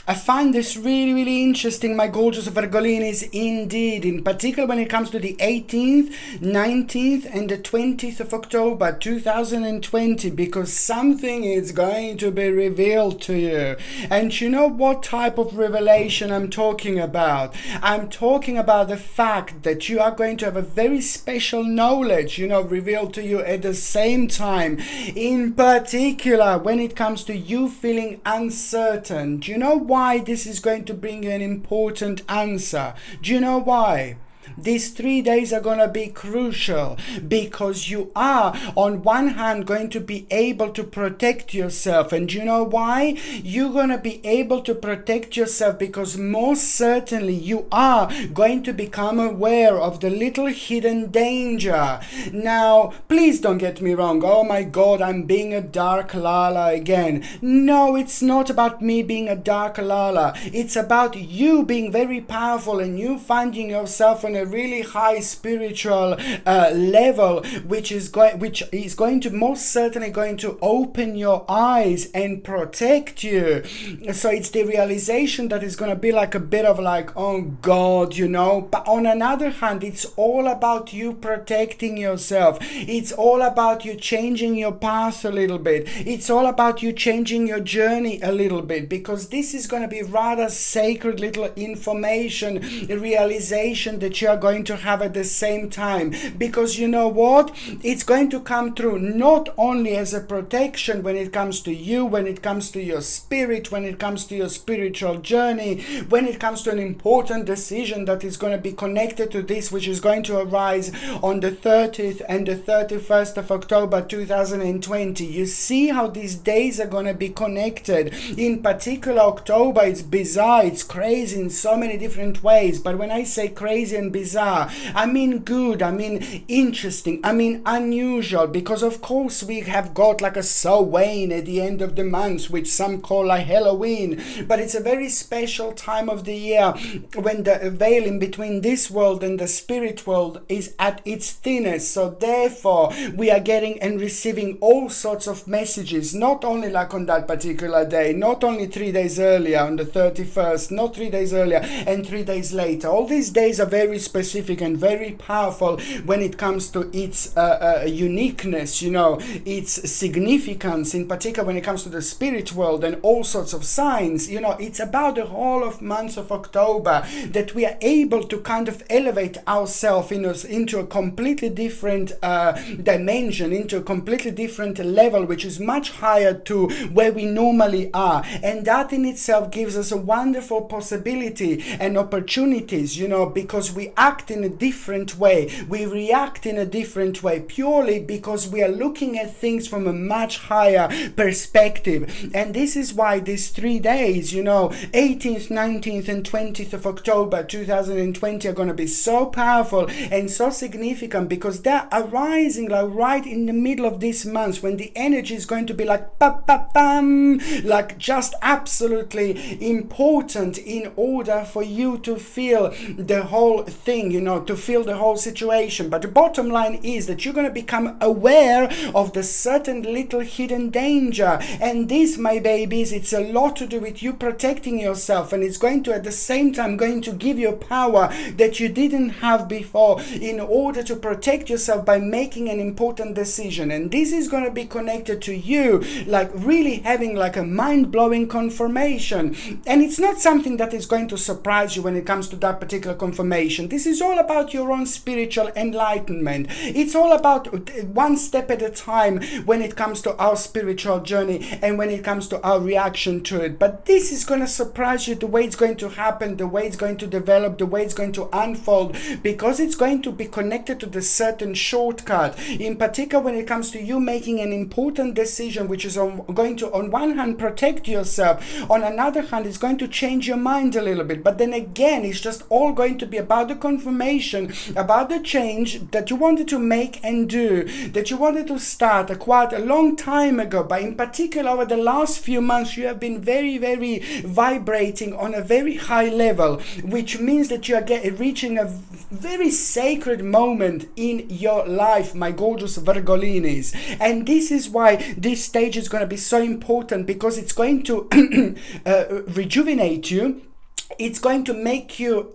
I find this really, really interesting, my gorgeous Virgolinis, indeed, in particular when it comes to the 18th, 19th and the 20th of October 2020, because something is going to be revealed to you. And you know what type of revelation I'm talking about? I'm talking about the fact that you are going to have a very special knowledge, revealed to you at the same time. In particular, when it comes to you feeling uncertain. Do you know why this is going to bring you an important answer? Do you know why? These 3 days are going to be crucial because you are, on one hand, going to be able to protect yourself. And you know why? You're going to be able to protect yourself because most certainly you are going to become aware of the little hidden danger. Now, please don't get me wrong. Oh my God, I'm being a dark Lala again. No, it's not about me being a dark Lala. It's about you being very powerful and you finding yourself on a really high spiritual level, which is going to most certainly going to open your eyes and protect you. So it's the realization that is going to be like a bit of like, oh God, but on another hand, it's all about you protecting yourself. It's all about you changing your path a little bit. It's all about you changing your journey a little bit, because this is going to be rather sacred little information, realization that you are going to have at the same time. Because you know what? It's going to come through not only as a protection when it comes to you, when it comes to your spirit, when it comes to your spiritual journey, when it comes to an important decision that is going to be connected to this, which is going to arise on the 30th and the 31st of October 2020. You see how these days are going to be connected. In particular, October, it's bizarre, it's crazy in so many different ways. But when I say crazy and bizarre, I mean good, I mean interesting, I mean unusual, because of course we have got like a Samhain at the end of the month, which some call like Halloween, but it's a very special time of the year when the veil in between this world and the spirit world is at its thinnest. So therefore we are getting and receiving all sorts of messages, not only like on that particular day, not only 3 days earlier on the 31st, not 3 days earlier and 3 days later. All these days are very specific and very powerful when it comes to its uniqueness, its significance, in particular when it comes to the spirit world and all sorts of signs. It's about the whole of month of October that we are able to kind of elevate ourselves into a completely different dimension, into a completely different level, which is much higher to where we normally are. And that in itself gives us a wonderful possibility and opportunities, because we act in a different way, we react in a different way, purely because we are looking at things from a much higher perspective. And this is why these 3 days, 18th, 19th and 20th of October 2020 are going to be so powerful and so significant, because they're arising like right in the middle of this month, when the energy is going to be like pa-pa-pam, like just absolutely important in order for you to feel the whole thing, to feel the whole situation. But the bottom line is that you're going to become aware of the certain little hidden danger. And this, my babies, it's a lot to do with you protecting yourself, and it's going to at the same time going to give you power that you didn't have before in order to protect yourself by making an important decision. And this is going to be connected to you like really having like a mind-blowing confirmation. And it's not something that is going to surprise you when it comes to that particular confirmation. This is all about your own spiritual enlightenment. It's all about one step at a time when it comes to our spiritual journey and when it comes to our reaction to it. But this is going to surprise you, the way it's going to happen, the way it's going to develop, the way it's going to unfold, because it's going to be connected to the certain shortcut. In particular, when it comes to you making an important decision, which is going to, on one hand, protect yourself, on another hand, it's going to change your mind a little bit. But then again, it's just all going to be about the the confirmation, about the change that you wanted to make and do, that you wanted to start quite a long time ago. But in particular, over the last few months, you have been very, very vibrating on a very high level, which means that you are reaching a very sacred moment in your life, my gorgeous Virgolinis. And this is why this stage is going to be so important, because it's going to rejuvenate you. It's going to make you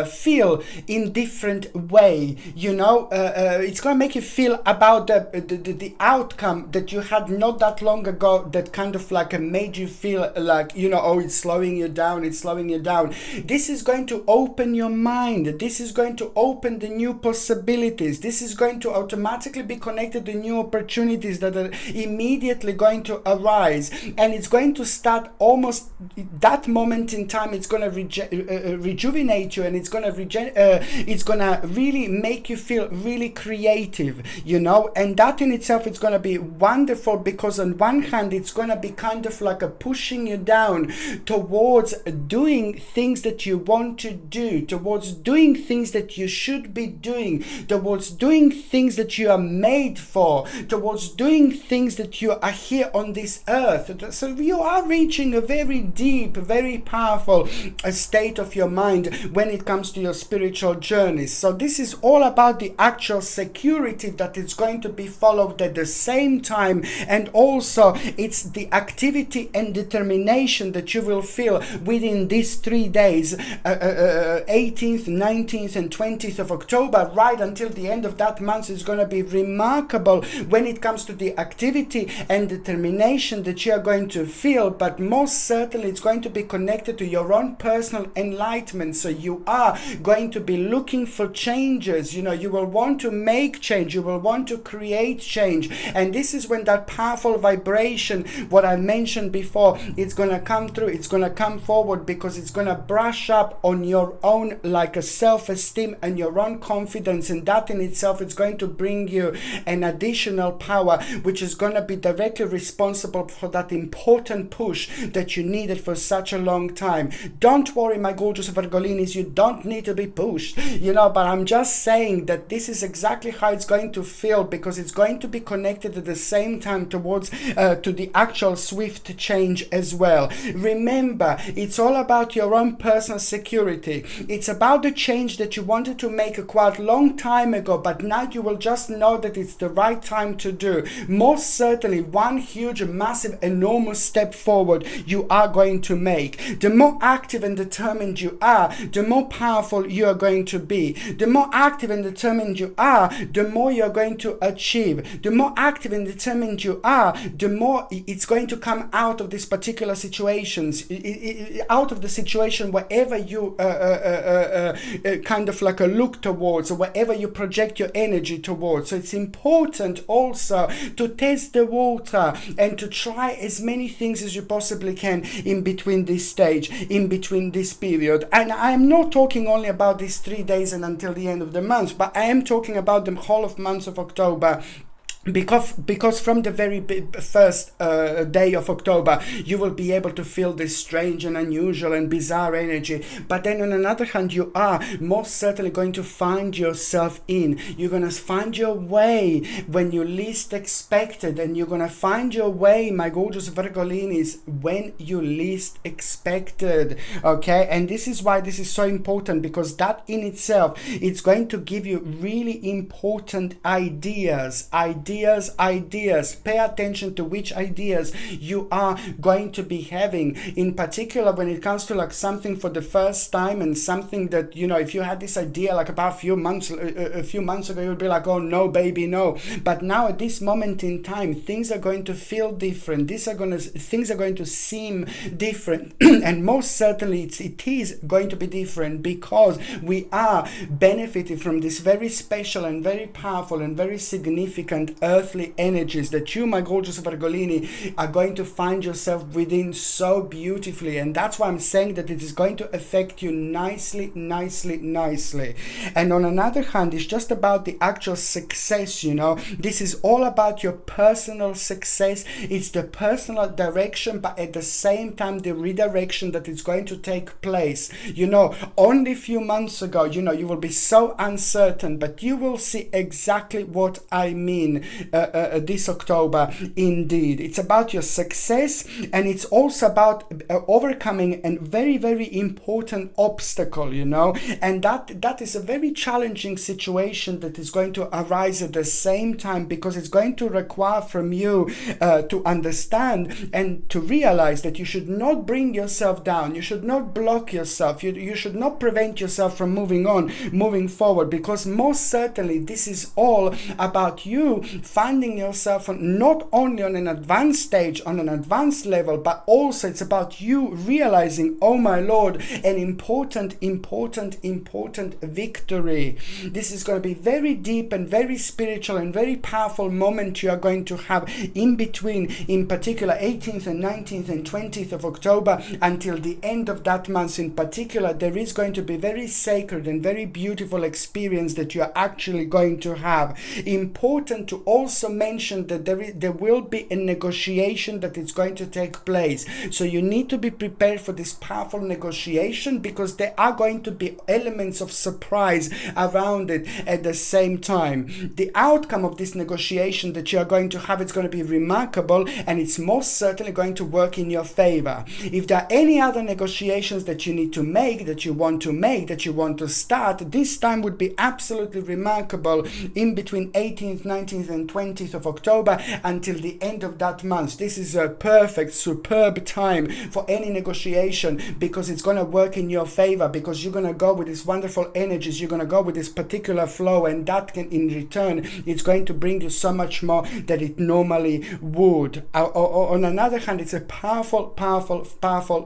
feel in different way, you know. It's going to make you feel about the outcome that you had not that long ago, that kind of like made you feel like, you know, oh, it's slowing you down, it's slowing you down. This is going to open your mind. This is going to open the new possibilities. This is going to automatically be connected to new opportunities that are immediately going to arise, and it's going to start almost that moment in time. It's going to rejuvenate you, and it's going to really make you feel really creative, you know. And that in itself is going to be wonderful, because on one hand it's going to be kind of like a pushing you down towards doing things that you want to do, towards doing things that you should be doing, towards doing things that you are made for, towards doing things that you are here on this earth. So you are reaching a very deep, very powerful state of your mind when it comes to your spiritual journeys. So this is all about the actual security that is going to be followed at the same time, and also it's the activity and determination that you will feel within these 3 days, 18th, 19th and 20th of October, right until the end of that month. Is going to be remarkable when it comes to the activity and determination that you are going to feel, but most certainly it's going to be connected to your own personal enlightenment. So you are going to be looking for changes, you know. You will want to make change, you will want to create change, and this is when that powerful vibration, what I mentioned before, it's going to come through, it's going to come forward, because it's going to brush up on your own like a self-esteem and your own confidence, and that in itself is going to bring you an additional power, which is going to be directly responsible for that important push that you needed for such a long time. Don't worry, my gorgeous Virgolinis, you don't need to be pushed, you know, but I'm just saying that this is exactly how it's going to feel, because it's going to be connected at the same time towards to the actual swift change as well. Remember, it's all about your own personal security. It's about the change that you wanted to make a quite long time ago, but now you will just know that it's the right time to do. Most certainly one huge, massive, enormous step forward you are going to make. The more active and determined you are, the more powerful you are going to be. The more active and determined you are, the more you are going to achieve. The more active and determined you are, the more it's going to come out of these particular situations, out of the situation wherever you kind of like a look towards, or wherever you project your energy towards. So it's important also to test the water and to try as many things as you possibly can in between this stage, in between this period. And I am not talking only about these 3 days and until the end of the month, but I am talking about the whole of month of October. Because from the very first day of October, you will be able to feel this strange and unusual and bizarre energy. But then on another hand, you are most certainly going to find yourself you're going to find your way when you least expected, and you're going to find your way, my gorgeous Virgolinis, when you least expected. Okay, and this is why this is so important, because that in itself, it's going to give you really important ideas. Pay attention to which ideas you are going to be having, in particular when it comes to like something for the first time, and something that, you know, if you had this idea like about a few months ago, you would be like, oh no baby, no. But now at this moment in time, things are going to feel different. Things are going to seem different and most certainly it is going to be different, because we are benefiting from this very special and very powerful and very significant earthly energies that you, my gorgeous Virgolini, are going to find yourself within so beautifully. And that's why I'm saying that it is going to affect you nicely. And on another hand, it's just about the actual success, you know. This is all about your personal success. It's the personal direction, but at the same time, the redirection that is going to take place. You know, only a few months ago, you know, you will be so uncertain, but you will see exactly what I mean this October. Indeed, it's about your success, and it's also about overcoming a very, very important obstacle, you know, and that is a very challenging situation that is going to arise at the same time, because it's going to require from you to understand and to realize that you should not bring yourself down, you should not block yourself, you should not prevent yourself from moving forward, because most certainly this is all about you finding yourself not only on an advanced stage, on an advanced level, but also it's about you realizing, oh my Lord, an important victory. This is going to be very deep and very spiritual and very powerful moment you are going to have in between, in particular 18th and 19th and 20th of October until the end of that month. In particular, there is going to be very sacred and very beautiful experience that you are actually going to have. Important to also mention that there will be a negotiation that is going to take place. So you need to be prepared for this powerful negotiation, because there are going to be elements of surprise around it at the same time. The outcome of this negotiation that you are going to have, it's going to be remarkable, and it's most certainly going to work in your favor. If there are any other negotiations that you need to make, that you want to start, this time would be absolutely remarkable in between 18th, 19th and 20th of October until the end of that month. This is a perfect, superb time for any negotiation, because it's going to work in your favor, because you're going to go with these wonderful energies, you're going to go with this particular flow, and that can in return, it's going to bring you so much more than it normally would. On another hand, it's a powerful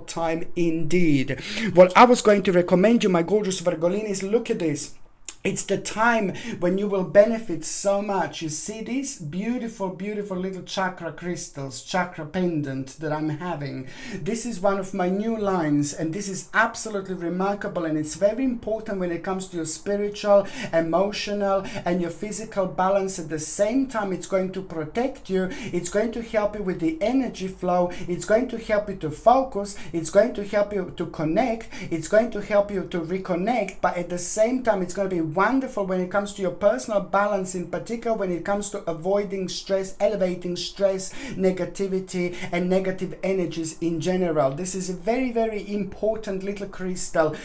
time indeed. What I was going to recommend you, my gorgeous Virgolinis, look at this. It's the time when you will benefit so much. You see these beautiful little chakra crystals, chakra pendant that I'm having. This is one of my new lines, and this is absolutely remarkable, and it's very important when it comes to your spiritual, emotional and your physical balance. At the same time, it's going to protect you, it's going to help you with the energy flow, it's going to help you to focus, it's going to help you to connect, it's going to help you to reconnect, but at the same time, it's going to be wonderful when it comes to your personal balance, in particular when it comes to avoiding stress, elevating stress, negativity and negative energies in general. This is a very, very important little crystals,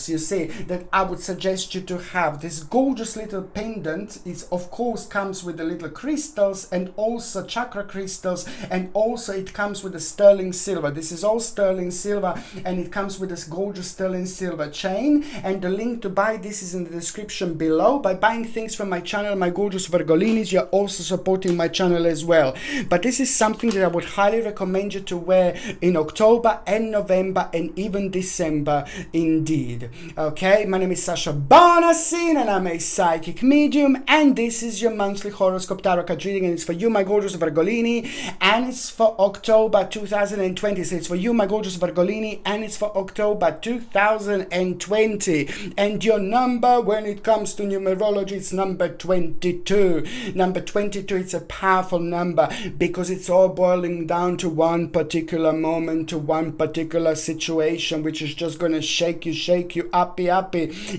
you see, that I would suggest you to have. This gorgeous little pendant is, of course, comes with the little crystals and also chakra crystals, and also it comes with the sterling silver. This is all sterling silver, and it comes with this gorgeous sterling silver chain, and the link to buy this is in the description below. By buying things from my channel, my gorgeous Virgolinis, you're also supporting my channel as well. But this is something that I would highly recommend you to wear in October and November and even December indeed. Okay, my name is Sasha Bonasin and I'm a psychic medium, and this is your monthly horoscope tarot card reading, and it's for you, my gorgeous Virgolini, and it's for October 2020. So it's for you, my gorgeous Virgolini, and it's for October 2020. And your number when it comes to numerology, it's number 22. Number 22, it's a powerful number because it's all boiling down to one particular moment, to one particular situation, which is just going to shake you uppy.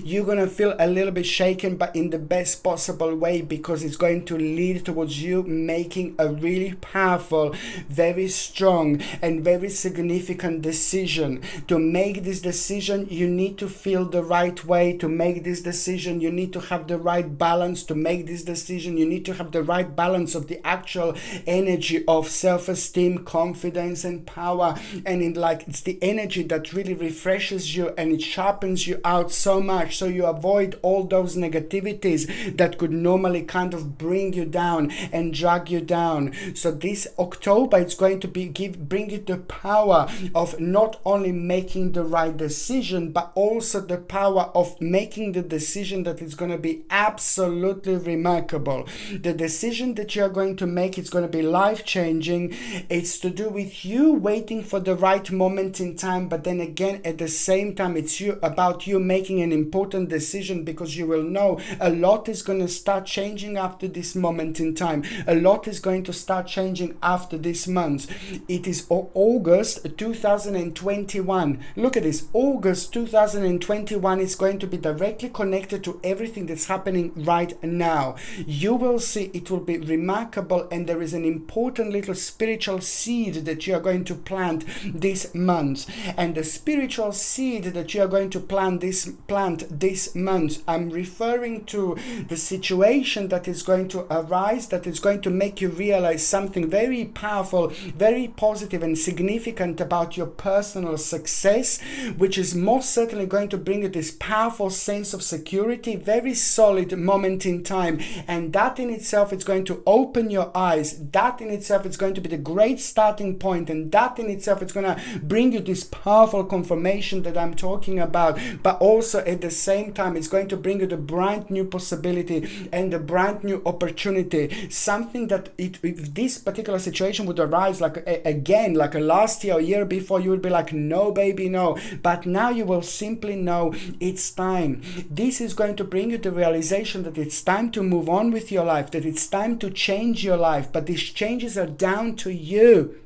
You're going to feel a little bit shaken, but in the best possible way, because it's going to lead towards you making a really powerful, very strong and very significant decision. To make this decision, you need to feel the right way. To make this decision, you need to have the right balance. To make this decision, you need to have the right balance of the actual energy of self-esteem, confidence and power, and it's the energy that really refreshes you and it sharpens you out so much, so you avoid all those negativities that could normally kind of bring you down and drag you down. So this October, it's going to bring you the power of not only making the right decision, but also the power of making making the decision that is going to be absolutely remarkable. The decision that you're going to make is going to be life-changing. It's to do with you waiting for the right moment in time, but then again, at the same time, it's about you making an important decision, because you will know a lot is going to start changing after this moment in time. A lot is going to start changing after this month. It is August 2021. Look at this. August 2021 is going to be directly connected to everything that's happening right now. You will see it will be remarkable, and there is an important little spiritual seed that you are going to plant this month. And the spiritual seed that you are going to plant this month, I'm referring to the situation that is going to arise, that is going to make you realize something very powerful, very positive and significant about your personal success, which is most certainly going to bring you this powerful sense of security, very solid moment in time. And that in itself is going to open your eyes. That in itself is going to be the great starting point, and that in itself is going to bring you this powerful confirmation that I'm talking about. But also at the same time, it's going to bring you the brand new possibility and the brand new opportunity. Something that if this particular situation would arise like a last year or year before, you would be like, no baby, no. But now you will simply know it's time. This is going to bring you the realization that it's time to move on with your life, that it's time to change your life. But these changes are down to you.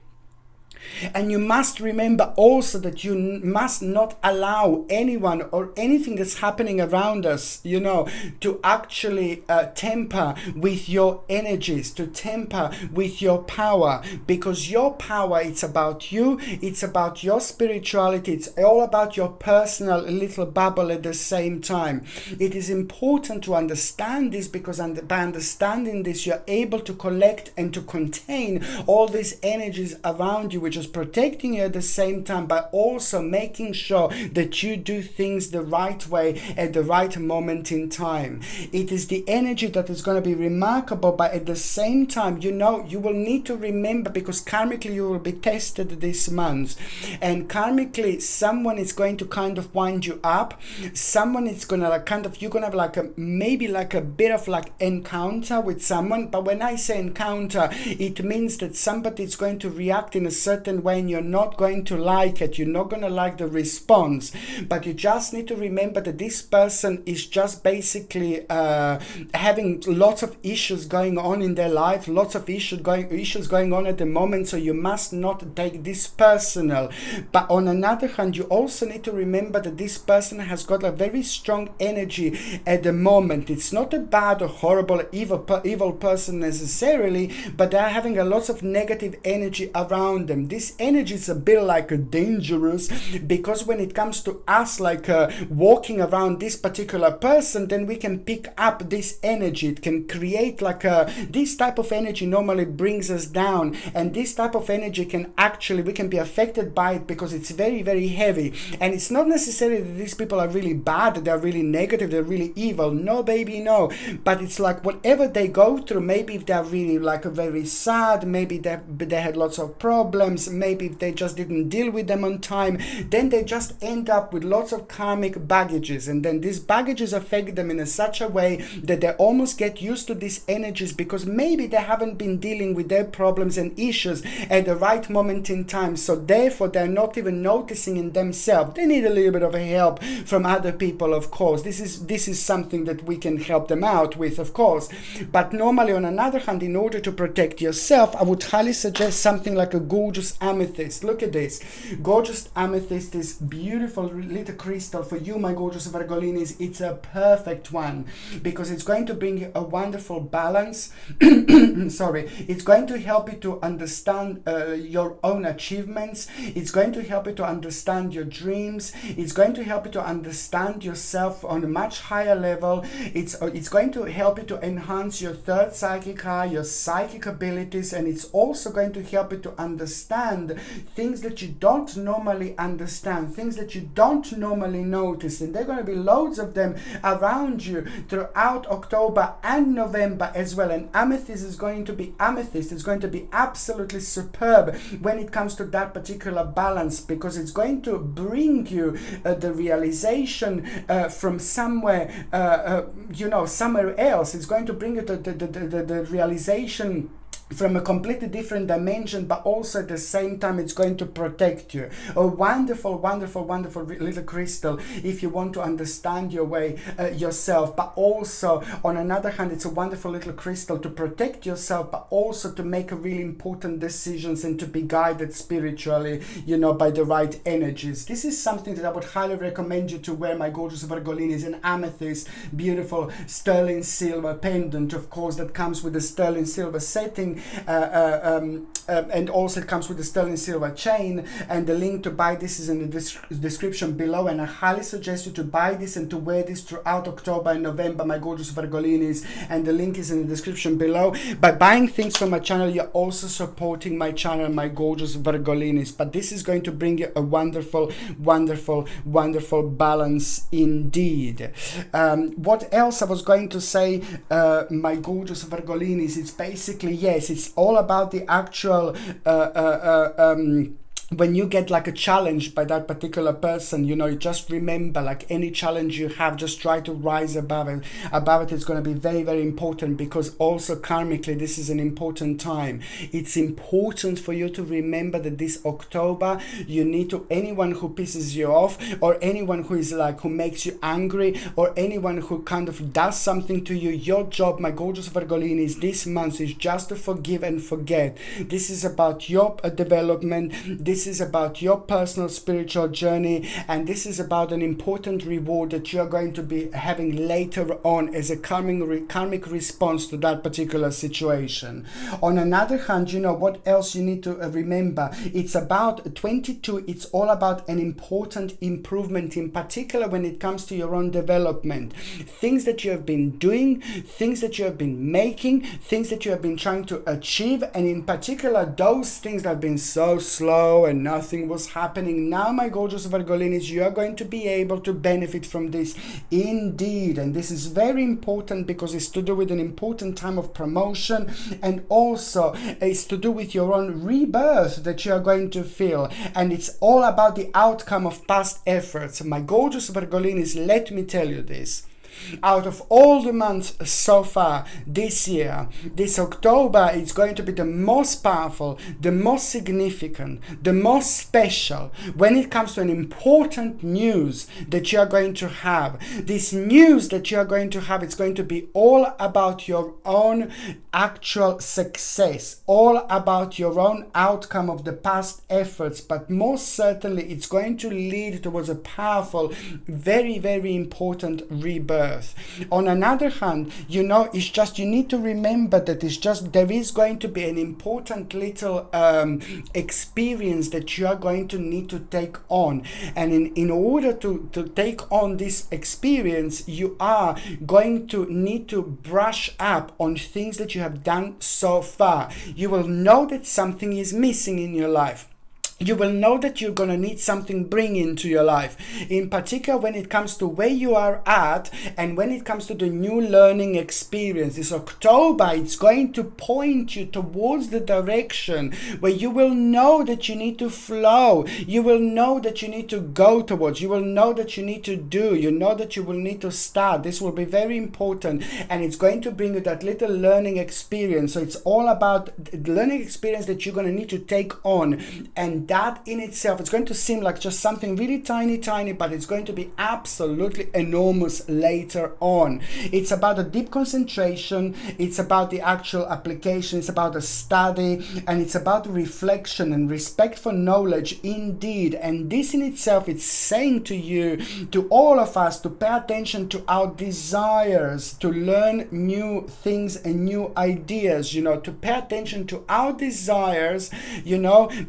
And you must remember also that you must not allow anyone or anything that's happening around us, to actually temper with your energies, to temper with your power. Because your power, it's about you, it's about your spirituality, it's all about your personal little bubble at the same time. It is important to understand this, because by understanding this, you're able to collect and to contain all these energies around you, which is protecting you at the same time, but also making sure that you do things the right way at the right moment in time. It is the energy that is going to be remarkable, but at the same time, you will need to remember, because karmically you will be tested this month, and karmically someone is going to kind of wind you up. Someone is going to you're going to have maybe a bit of encounter with someone. But when I say encounter, it means that somebody is going to react in a certain way, and you're not going to like it. You're not going to like the response. But you just need to remember that this person is just basically having lots of issues going on in their life, lots of issues going on at the moment. So you must not take this personal. But on another hand, you also need to remember that this person has got a very strong energy at the moment. It's not a bad or horrible evil person necessarily, but they're having a lot of negative energy around them. This energy is a bit dangerous, because when it comes to us walking around this particular person, then we can pick up this energy. It can create this type of energy normally brings us down, and this type of energy we can be affected by it, because it's very, very heavy. And it's not necessarily that these people are really bad, they're really negative, they're really evil. No baby, no. But it's whatever they go through, maybe if they're really very sad, maybe they had lots of problems, maybe if they just didn't deal with them on time, then they just end up with lots of karmic baggages, and then these baggages affect them in such a way that they almost get used to these energies, because maybe they haven't been dealing with their problems and issues at the right moment in time. So therefore they're not even noticing in themselves. They need a little bit of help from other people, of course. This is something that we can help them out with, of course. But normally, on another hand, in order to protect yourself, I would highly suggest something like a gorgeous amethyst. Look at this. Gorgeous amethyst is beautiful little crystal for you, my gorgeous Virgolinis. It's a perfect one, because it's going to bring you a wonderful balance. Sorry. It's going to help you to understand your own achievements. It's going to help you to understand your dreams. It's going to help you to understand yourself on a much higher level. It's going to help you to enhance your third psychic eye, your psychic abilities, and it's also going to help you to understand understand things that you don't normally understand, things that you don't normally notice, and there are going to be loads of them around you throughout October and November as well. And amethyst is going to be absolutely superb when it comes to that particular balance, because it's going to bring you the realization from somewhere, somewhere else. It's going to bring you the realization from a completely different dimension, but also at the same time it's going to protect you. A wonderful little crystal if you want to understand your way yourself, but also on another hand it's a wonderful little crystal to protect yourself, but also to make really important decisions and to be guided spiritually, by the right energies. This is something that I would highly recommend you to wear, my gorgeous Virgolinis. An amethyst, beautiful sterling silver pendant, of course, that comes with the sterling silver setting. And also it comes with the sterling silver chain, and the link to buy this is in the description below, and I highly suggest you to buy this and to wear this throughout October and November, my gorgeous Virgolinis, and the link is in the description below. By buying things from my channel, you're also supporting my channel, my gorgeous Virgolinis. But this is going to bring you a wonderful balance indeed. What else I was going to say, my gorgeous Virgolinis, it's basically, yes, it's all about the actual when you get like a challenge by that particular person, you just remember, like any challenge you have, just try to rise above it. It's going to be very important, because also karmically this is an important time. It's important for you to remember that this October you need to, anyone who pisses you off, or anyone who is like, who makes you angry, or anyone who kind of does something to you, your job, my gorgeous Virgolinis, this month is just to forgive and forget. This is about your development. This is about your personal spiritual journey, and this is about an important reward that you're going to be having later on as a karmic response to that particular situation. On another hand, what else you need to remember? It's about 22. It's all about an important improvement, in particular when it comes to your own development. Things that you have been doing, things that you have been making, things that you have been trying to achieve, and in particular those things that have been so slow and nothing was happening. Now, my gorgeous Virgolinis, you are going to be able to benefit from this indeed, and this is very important because it's to do with an important time of promotion, and also it's to do with your own rebirth that you are going to feel, and it's all about the outcome of past efforts. My gorgeous Virgolinis, let me tell you this. Out of all the months so far this year, this October is going to be the most powerful, the most significant, the most special when it comes to an important news that you are going to have. This news that you are going to have, it's going to be all about your own actual success, all about your own outcome of the past efforts, but most certainly it's going to lead towards a powerful, very important rebirth. On another hand, it's just, you need to remember that it's just, there is going to be an important little experience that you are going to need to take on, and in order to take on this experience, you are going to need to brush up on things that you have done so far. You will know that something is missing in your life. You will know that you're going to need something bring into your life, in particular when it comes to where you are at, and when it comes to the new learning experience. This October, it's going to point you towards the direction where you will know that you need to flow. You will know that you need to go towards. You will know that you need to do. You know that you will need to start. This will be very important, and it's going to bring you that little learning experience. So it's all about the learning experience that you're going to need to take on, and that in itself, it's going to seem like just something really tiny, but it's going to be absolutely enormous later on. It's about a deep concentration, it's about the actual application, it's about a study, and it's about reflection and respect for knowledge indeed. And this in itself, it's saying to you, to all of us, to pay attention to our desires, to learn new things and new ideas, to pay attention to our desires,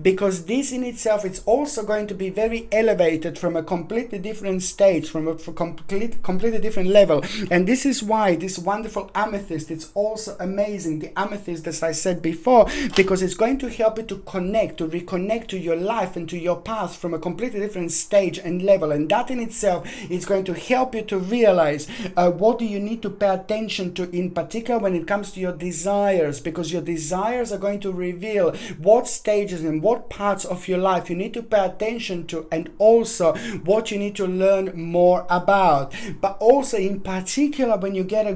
because this this in itself, it's also going to be very elevated from a completely different stage, from a completely different level. And this is why this wonderful amethyst, it's also amazing, the amethyst, as I said before, because it's going to help you to connect, to reconnect to your life and to your path from a completely different stage and level. And that in itself is going to help you to realize what do you need to pay attention to, in particular when it comes to your desires, because your desires are going to reveal what stages and what parts of your life you need to pay attention to, and also what you need to learn more about. But also in particular when you get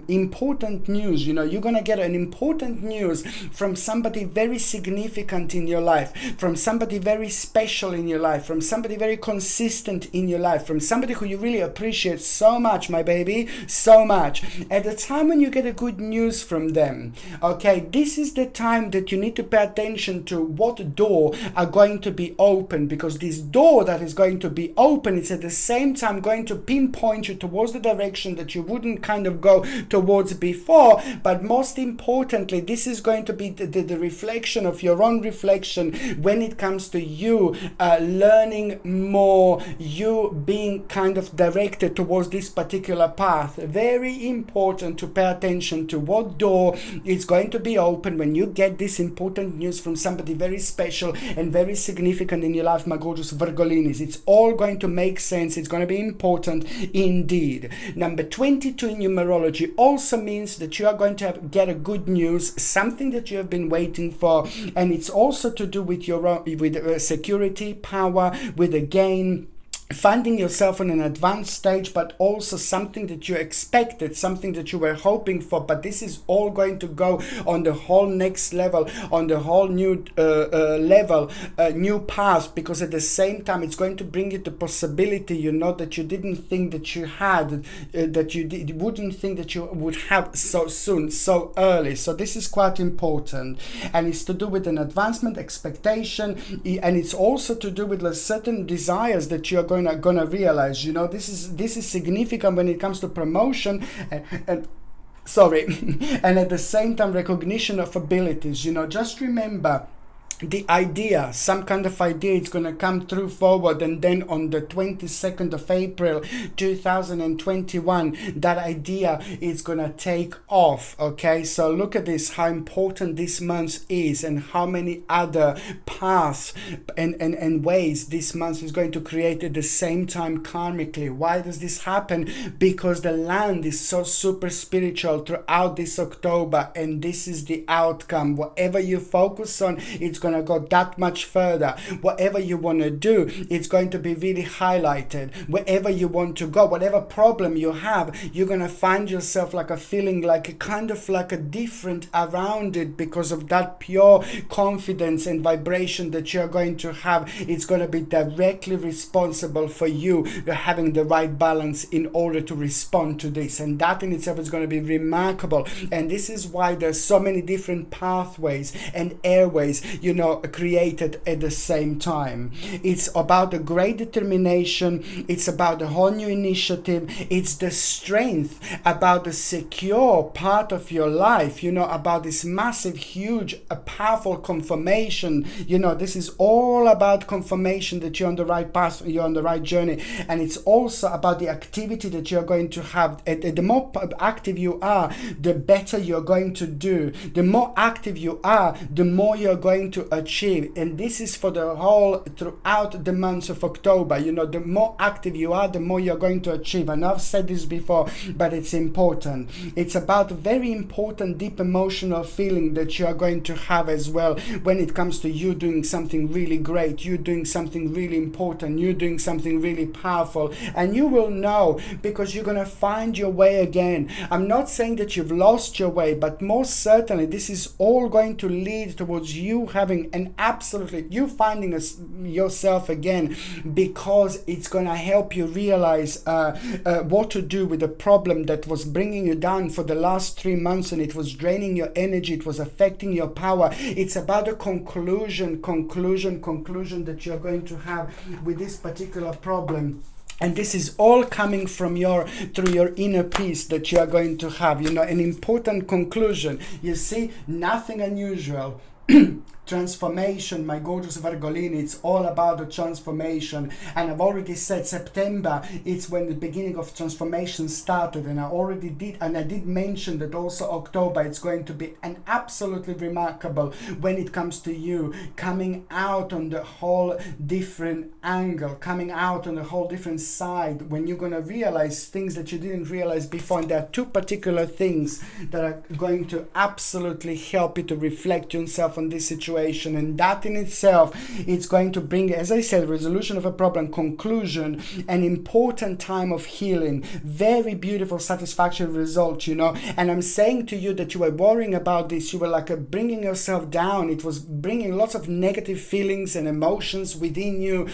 important news, you know, you're going to get an important news from somebody very significant in your life, from somebody very special in your life, from somebody very consistent in your life, from somebody who you really appreciate so much, my baby, so much. At the time when you get a good news from them, okay, this is the time that you need to pay attention to what door are going to be open, because this door that is going to be open, it's at the same time going to pinpoint you towards the direction that you wouldn't kind of go towards before. But most importantly, this is going to be the reflection of your own reflection when it comes to you learning more, you being kind of directed towards this particular path. Very important to pay attention to what door is going to be open when you get this important news from somebody very special and very significant in your life, my gorgeous Virgolinis. It's all going to make sense. It's going to be important indeed. Number 22 in numerology also means that you are going to get a good news, something that you have been waiting for, and it's also to do with your security, power, with a gain, finding yourself on an advanced stage, but also something that you expected, something that you were hoping for. But this is all going to go on the whole next level, on the whole new level, new path, because at the same time it's going to bring you the possibility, you know, that you didn't think that you had, that you wouldn't think that you would have so soon, so early. So this is quite important, and it's to do with an advancement, expectation, and it's also to do with certain desires that you are gonna realize. You know, this is significant when it comes to promotion and and at the same time recognition of abilities. You know, just remember the idea, some kind of idea, it's going to come through forward, and then on the 22nd of April 2021 that idea is going to take off. Okay, so look at this, how important this month is, and how many other paths and ways this month is going to create at the same time karmically. Why does this happen? Because the land is so super spiritual throughout this October, and this is the outcome. Whatever you focus on, it's going to go that much further. Whatever you want to do, it's going to be really highlighted. Wherever you want to go, whatever problem you have, you're going to find yourself like a feeling like a kind of like a different around it, because of that pure confidence and vibration that you're going to have. It's going to be directly responsible for you having the right balance in order to respond to this, and that in itself is going to be remarkable. And this is why there's so many different pathways and airways, you know, created at the same time. It's about a great determination, it's about a whole new initiative, it's the strength, about the secure part of your life, you know, about this massive, huge, powerful confirmation. You know, this is all about confirmation that you're on the right path, you're on the right journey. And it's also about the activity that you're going to have. The more active you are, the better you're going to do. The more active you are, the more you're going to achieve. And this is for the whole, throughout the months of October. You know, the more active you are, the more you're going to achieve. And I've said this before, but it's important. It's about a very important deep emotional feeling that you are going to have as well when it comes to you doing something really great, you doing something really important, you doing something really powerful. And you will know, because you're going to find your way again. I'm not saying that you've lost your way, but most certainly this is all going to lead towards you having an absolutely, you finding yourself again, because it's going to help you realize what to do with the problem that was bringing you down for the last 3 months, and it was draining your energy, it was affecting your power. It's about a conclusion that you're going to have with this particular problem. And this is all coming from through your inner peace that you are going to have, you know, an important conclusion. You see, nothing unusual. transformation, my gorgeous Virgolini. It's all about the transformation. And I've already said September, it's when the beginning of transformation started. And I did mention that also October, it's going to be an absolutely remarkable when it comes to you coming out on the whole different angle, coming out on a whole different side, when you're going to realize things that you didn't realize before. And there are two particular things that are going to absolutely help you to reflect yourself on this situation, and that in itself, it's going to bring, as I said, resolution of a problem, conclusion, an important time of healing, very beautiful satisfactory result, and I'm saying to you that you were worrying about this, you were like bringing yourself down, it was bringing lots of negative feelings and emotions within you,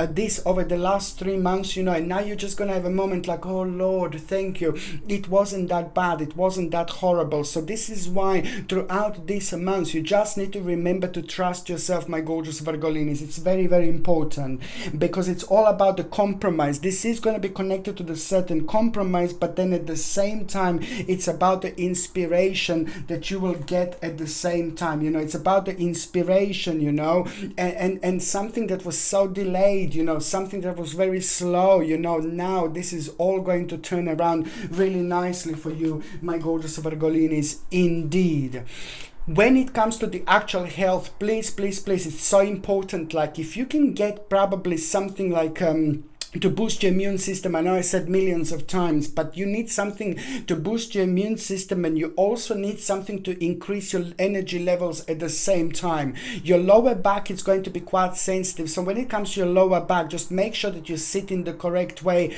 this over the last 3 months, and now you're just gonna have a moment like, oh Lord, thank you, it wasn't that bad, it wasn't that horrible. So this is why throughout these months you just need to remember to trust yourself, my gorgeous Virgolinis. It's very, very important, because it's all about the compromise. This is going to be connected to the certain compromise, but then at the same time it's about the inspiration that you will get at the same time. It's about the inspiration, and something that was so delayed, something that was very slow, now this is all going to turn around really nicely for you, my gorgeous Virgolinis, indeed. When it comes to the actual health, please, it's so important. Like if you can get probably something like to boost your immune system. I know I said millions of times, but you need something to boost your immune system, and you also need something to increase your energy levels at the same time. Your lower back is going to be quite sensitive, so when it comes to your lower back, just make sure that you sit in the correct way.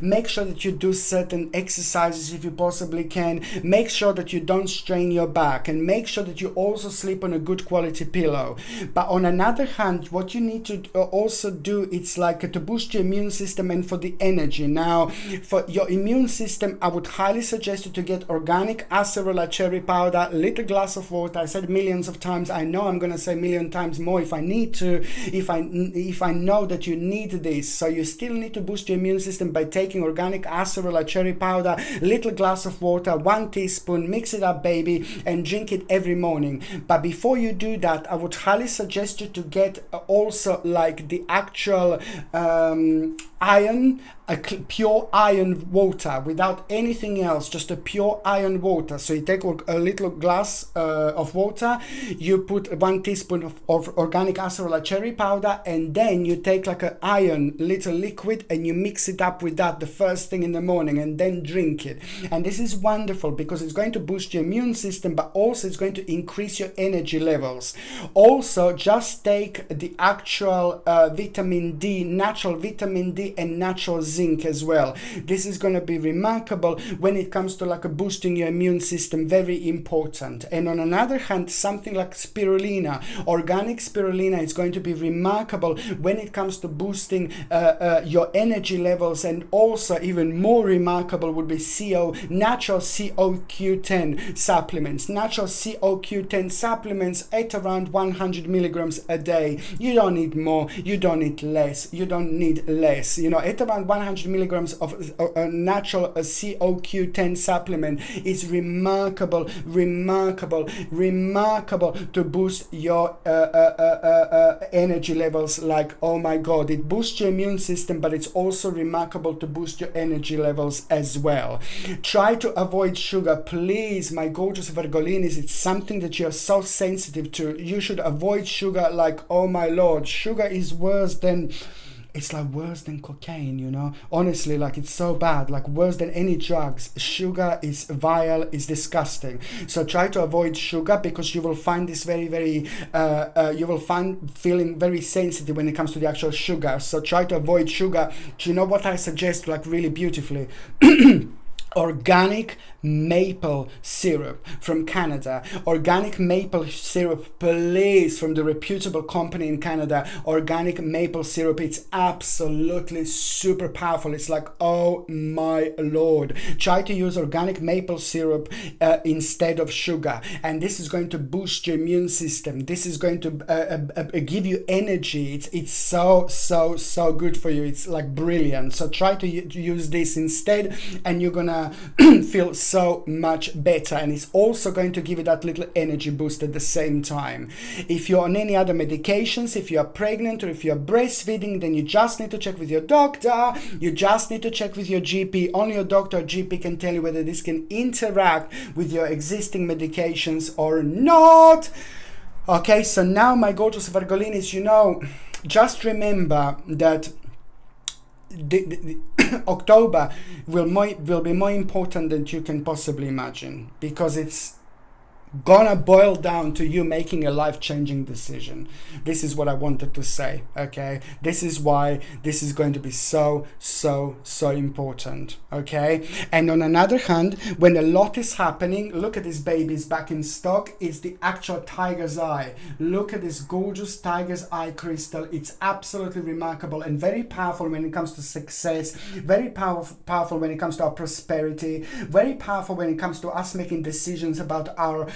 Make sure that you do certain exercises if you possibly can. Make sure that you don't strain your back, and make sure that you also sleep on a good quality pillow. But on another hand, what you need to also do, it's like to boost your immune system and for the energy. Now, for your immune system, I would highly suggest you to get organic acerola cherry powder, little glass of water. I said millions of times. I know I'm going to say a million times more if I need to, if I know that you need this. So you still need to boost your immune system by taking organic acerola cherry powder, little glass of water, 1 teaspoon, mix it up, baby, and drink it every morning. But before you do that, I would highly suggest you to get also like the actual iron, pure iron water without anything else, just a pure iron water. So you take a little glass of water, you put 1 teaspoon of organic acerola cherry powder, and then you take like an iron little liquid and you mix it up with that the first thing in the morning, and then drink it. And this is wonderful because it's going to boost your immune system, but also it's going to increase your energy levels. Also, just take the actual vitamin D, natural vitamin D and natural zinc as well. This is going to be remarkable when it comes to like boosting your immune system, very important. And on another hand, something like spirulina, organic spirulina, is going to be remarkable when it comes to boosting your energy levels, and also even more remarkable would be natural CoQ10 supplements. Natural CoQ10 supplements at around 100 milligrams a day. You don't need more, you don't need less, at around 100 milligrams of natural CoQ10 supplement is remarkable to boost your energy levels. Like, oh my god, it boosts your immune system, but it's also remarkable to boost your energy levels as well. Try to avoid sugar, please, my gorgeous Virgolinis. It's something that you're so sensitive to. You should avoid sugar. Like, oh my lord, sugar is worse than cocaine, honestly, like it's so bad, like worse than any drugs. Sugar is vile, is disgusting. So try to avoid sugar, because you will find this very you will find feeling very sensitive when it comes to the actual sugar. So try to avoid sugar. Do you know what I suggest, like really beautifully? Organic maple syrup from Canada. Organic maple syrup, please, from the reputable company in Canada. Organic maple syrup. It's absolutely super powerful. It's like, oh my lord. Try to use organic maple syrup instead of sugar, and this is going to boost your immune system. This is going to give you energy. It's so good for you. It's like brilliant. So try to use this instead, and you're gonna gonna feel so much better, and it's also going to give you that little energy boost at the same time. If you're on any other medications, if you're pregnant or if you're breastfeeding, then you just need to check with your doctor. You just need to check with your GP. Only your doctor or GP can tell you whether this can interact with your existing medications or not. Okay, so now my gorgeous Virgolinis, you know, just remember that the October will be more important than you can possibly imagine, because it's gonna boil down to you making a life-changing decision. This is what I wanted to say. Okay, this is why this is going to be so important. Okay, and on another hand, when a lot is happening, look at this baby's back in stock. It's the actual tiger's eye. Look at this gorgeous tiger's eye crystal. It's absolutely remarkable and very powerful when it comes to success, very powerful when it comes to our prosperity, very powerful when it comes to us making decisions about our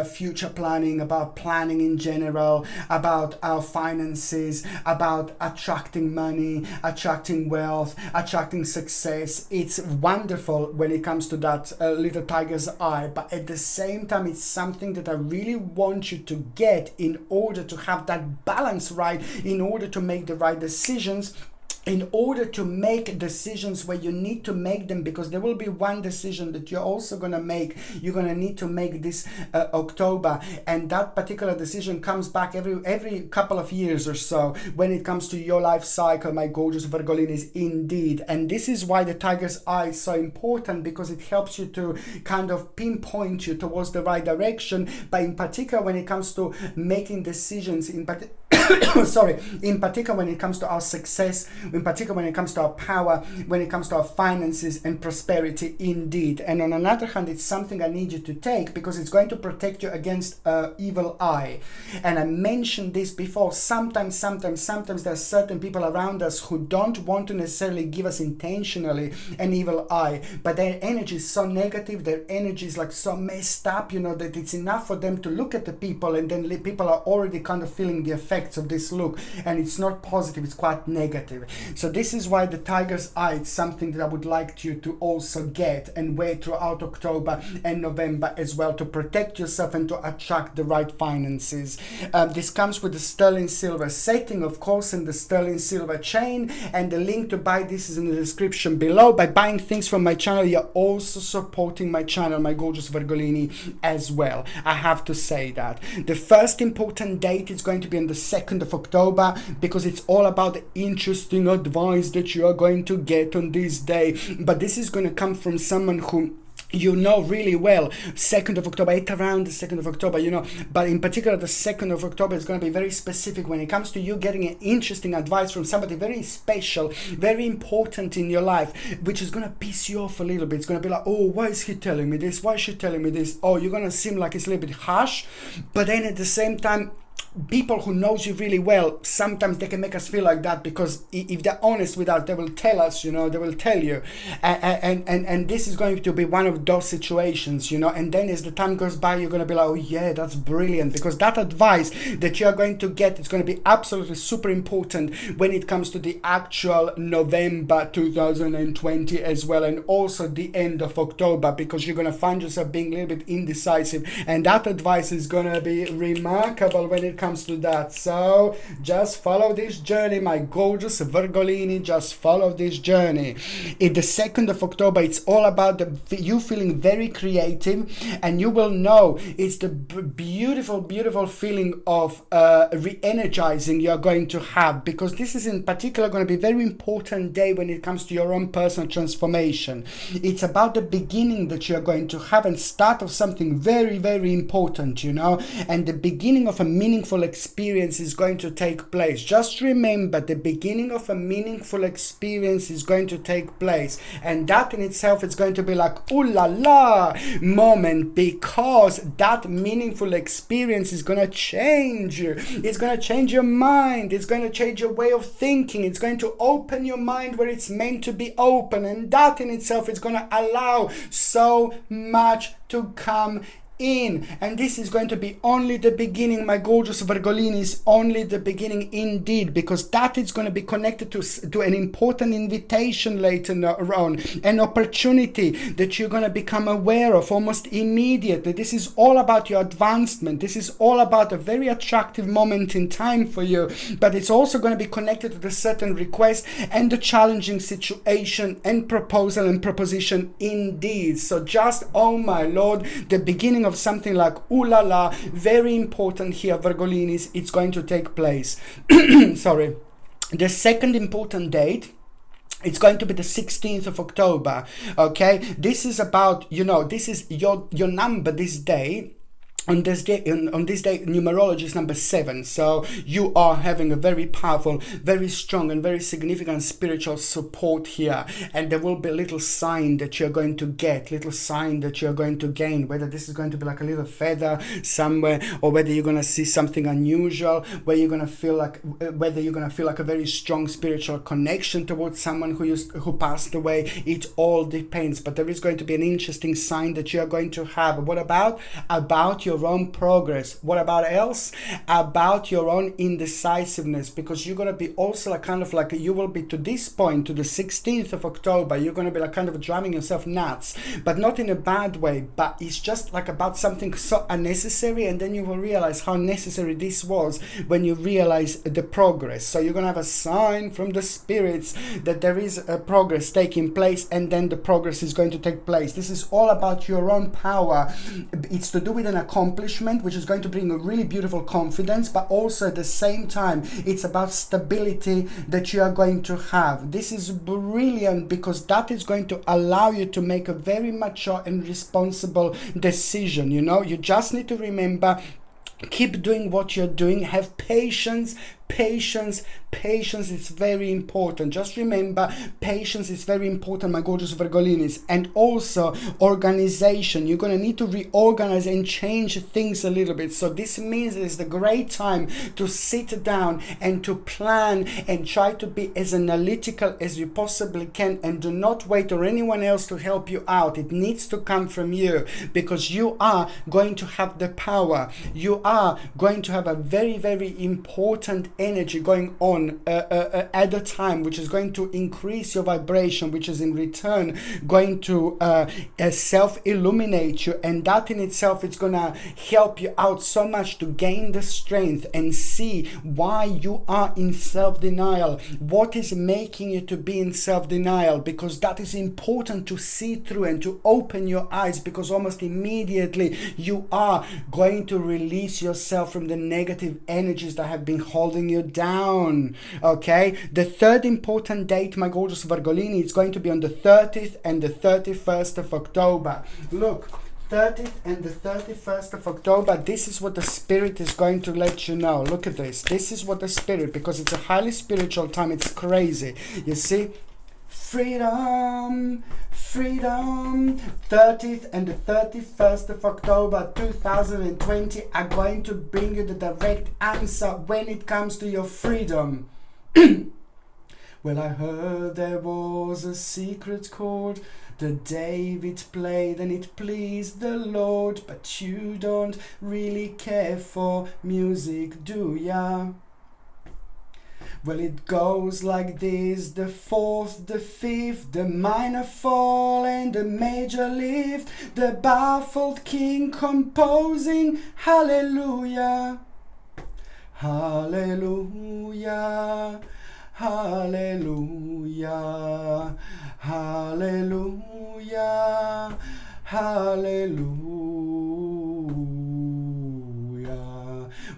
future planning, about planning in general, about our finances, about attracting money, attracting wealth, attracting success. It's wonderful when it comes to that little tiger's eye, but at the same time, it's something that I really want you to get in order to have that balance right, in order to make the right decisions, in order to make decisions where you need to make them, because there will be one decision that you're also going to make. You're going to need to make this October, and that particular decision comes back every couple of years or so when it comes to your life cycle, my gorgeous Virgolinis, indeed. And this is why the tiger's eye is so important, because it helps you to kind of pinpoint you towards the right direction, but in particular when it comes to making decisions, in particular when it comes to our success, in particular when it comes to our power, when it comes to our finances and prosperity, indeed. And on another hand, it's something I need you to take, because it's going to protect you against evil eye. And I mentioned this before. Sometimes there are certain people around us who don't want to necessarily give us intentionally an evil eye, but their energy is so negative, their energy is like so messed up, you know, that it's enough for them to look at the people, and then people are already kind of feeling the effects of this look, and it's not positive, it's quite negative. So this is why the tiger's eye is something that I would like you to also get and wear throughout October and November as well, to protect yourself and to attract the right finances. This comes with the sterling silver setting, of course, and the sterling silver chain, and the link to buy this is in the description below. By buying things from my channel, you're also supporting my channel, my gorgeous Virgolini, as well. I have to say that. The first important date is going to be on the 2nd of October, because it's all about the interesting advice that you are going to get on this day. But this is going to come from someone who you know really well. 2nd of October, it's around the 2nd of October, you know, but in particular the 2nd of October is going to be very specific when it comes to you getting an interesting advice from somebody very special, very important in your life, which is going to piss you off a little bit. It's going to be like, oh, why is he telling me this? Why is she telling me this? Oh, you're going to seem like it's a little bit harsh, but then at the same time, people who knows you really well, sometimes they can make us feel like that, because if they're honest with us, they will tell us, you know, they will tell you, and this is going to be one of those situations, you know. And then as the time goes by, you're going to be like, oh yeah, that's brilliant, because that advice that you're going to get is going to be absolutely super important when it comes to the actual November 2020 as well, and also the end of October, because you're going to find yourself being a little bit indecisive, and that advice is going to be remarkable when it comes to that. So just follow this journey, my gorgeous Virgolini, just follow this journey. In the 2nd of October, it's all about you feeling very creative, and you will know it's the beautiful feeling of re-energizing you're going to have, because this is in particular going to be a very important day when it comes to your own personal transformation. It's about the beginning that you're going to have, and start of something very important, you know, and the beginning of a meaningful experience is going to take place. Just remember, the beginning of a meaningful experience is going to take place, and that in itself is going to be like ooh la la moment, because that meaningful experience is going to change you. It's going to change your mind, it's going to change your way of thinking, it's going to open your mind where it's meant to be open, and that in itself is going to allow so much to come in. And this is going to be only the beginning, my gorgeous Virgolinis, only the beginning indeed, because that is going to be connected to an important invitation later on, an opportunity that you're going to become aware of almost immediately. This is all about your advancement. This is all about a very attractive moment in time for you, but it's also going to be connected to the certain request and the challenging situation and proposal and proposition indeed. So just, oh my Lord, the beginning of something like ooh la la, very important here, Virgolinis, it's going to take place. Sorry. The second important date, it's going to be the 16th of October. Okay, this is about, this is your number this day. On this day, numerology is number 7. So you are having a very powerful, very strong, and very significant spiritual support here. And there will be a little sign that you're going to get, little sign that you're going to gain. Whether this is going to be like a little feather somewhere, or whether you're going to see something unusual, where you're going to feel like, whether you're going to feel like a very strong spiritual connection towards someone who passed away. It all depends. But there is going to be an interesting sign that you're going to have. What about your own progress? What about else? About your own indecisiveness, because you're going to be also like you will be to this point, to the 16th of October, you're going to be like kind of driving yourself nuts, but not in a bad way, but it's just like about something so unnecessary, and then you will realize how necessary this was when you realize the progress. So you're going to have a sign from the spirits that there is a progress taking place, and then the progress is going to take place. This is all about your own power. It's to do with an accomplishment, which is going to bring a really beautiful confidence, but also at the same time it's about stability that you are going to have. This is brilliant because that is going to allow you to make a very mature and responsible decision. You just need to remember, keep doing what you're doing, have patience. Patience is very important. Just remember, patience is very important, my gorgeous Virgolinis. And also organization. You're going to need to reorganize and change things a little bit. So this means it's the great time to sit down and to plan and try to be as analytical as you possibly can, and do not wait for anyone else to help you out. It needs to come from you, because you are going to have the power. You are going to have a very, very important energy going on at a time, which is going to increase your vibration, which is in return going to self-illuminate you, and that in itself is going to help you out so much to gain the strength and see why you are in self-denial, what is making you to be in self-denial, because that is important to see through and to open your eyes, because almost immediately you are going to release yourself from the negative energies that have been holding you down. Okay, the third important date, my gorgeous Virgolini, is going to be on the 30th and the 31st of October. Look, 30th and the 31st of October, this is what the spirit is going to let you know. Look at this. This is what the spirit, because it's a highly spiritual time, it's crazy. You see? Freedom, freedom. 30th and the 31st of October 2020 are going to bring you the direct answer when it comes to your freedom. Well, I heard there was a secret chord that David played and it pleased the Lord, but you don't really care for music, do ya? Well, it goes like this: the fourth, the fifth, the minor fall and the major lift, the baffled king composing hallelujah, hallelujah, hallelujah, hallelujah, hallelujah.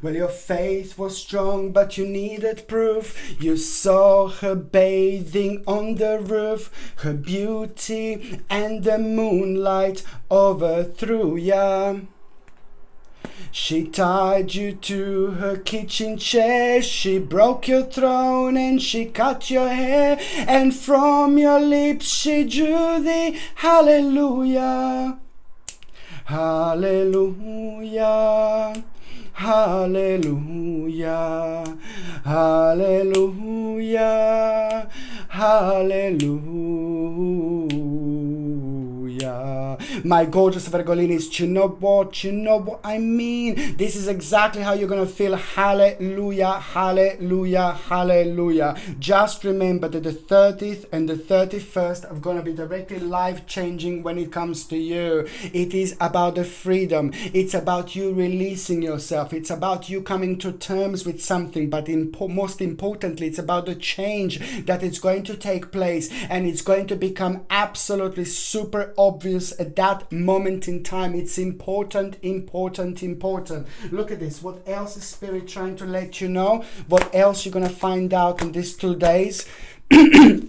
Well, your faith was strong, but you needed proof. You saw her bathing on the roof. Her beauty and the moonlight overthrew ya. She tied you to her kitchen chair. She broke your throne and she cut your hair. And from your lips she drew the hallelujah, hallelujah, hallelujah, hallelujah, hallelujah. My gorgeous Virgolinis, you know what I mean? This is exactly how you're going to feel. Hallelujah, hallelujah, hallelujah. Just remember that the 30th and the 31st are going to be directly life-changing when it comes to you. It is about the freedom. It's about you releasing yourself. It's about you coming to terms with something, but most importantly, it's about the change that is going to take place, and it's going to become absolutely super obvious at that moment in time. It's important. Look at this. What else is Spirit trying to let you know? What else you're going to find out in these 2 days?